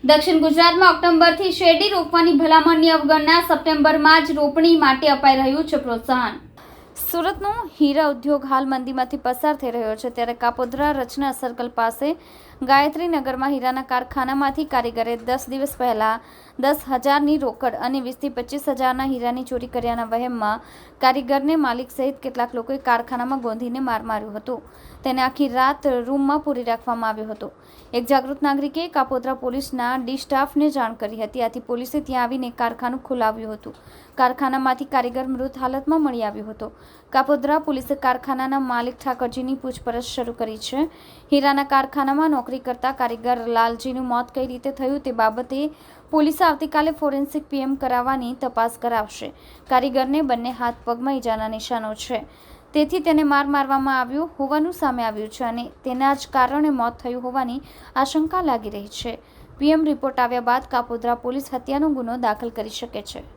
દક્ષિણ ગુજરાતમાં ઓક્ટોબરથી શેરડી રોપવાની ભલામણની અવગણના સપ્ટેમ્બરમાં જ રોપણી માટે અપાઈ રહ્યું છે પ્રોત્સાહન। સુરતનો હીરા ઉદ્યોગ હાલ મંદીમાંથી પસાર થઈ રહ્યો છે, ત્યારે કાપોદ્રા રચના સર્કલ પાસે ગાયત્રી નગરમાં હીરાના કારખાનામાંથી કારીગરે 10 દિવસ પહેલા 10,000ની રોકડ અને 20થી 25,000ના હીરાની ચોરી કર્યાના વહેમમાં કારીગરને માલિક સહિત કેટલાક લોકોએ કારખાનામાં ગોંધીને માર માર્યો હતો। તેને આખી રાત રૂમમાં પૂરી રાખવામાં આવ્યો હતો। એક જાગૃત નાગરિકે કાપોદ્રા પોલીસના ડી સ્ટાફને જાણ કરી હતી, આથી પોલીસે ત્યાં આવીને કારખાનું ખોલાવ્યું હતું। કારખાનામાંથી કારીગર મૃત હાલતમાં મળી આવ્યો હતો। કાપોદ્રા પોલીસે કારખાનાના માલિક ઠાકરજીની પૂછપરછ શરૂ કરી છે। હીરાના કારખાનામાં નોકરી કરતા કારીગર લાલજીનું મોત કઈ રીતે થયું તે બાબતે પોલીસે આવતીકાલે ફોરેન્સિક પીએમ કરાવવાની તપાસ કરાવશે। કારીગરને બંને હાથ પગમાં ઈજાના નિશાનો છે, તેથી તેને માર મારવામાં આવ્યો હોવાનું સામે આવ્યું છે અને તેના જ કારણે મોત થયું હોવાની આશંકા લાગી રહી છે। પીએમ રિપોર્ટ આવ્યા બાદ કાપોદ્રા પોલીસ હત્યાનો ગુનો દાખલ કરી શકે છે।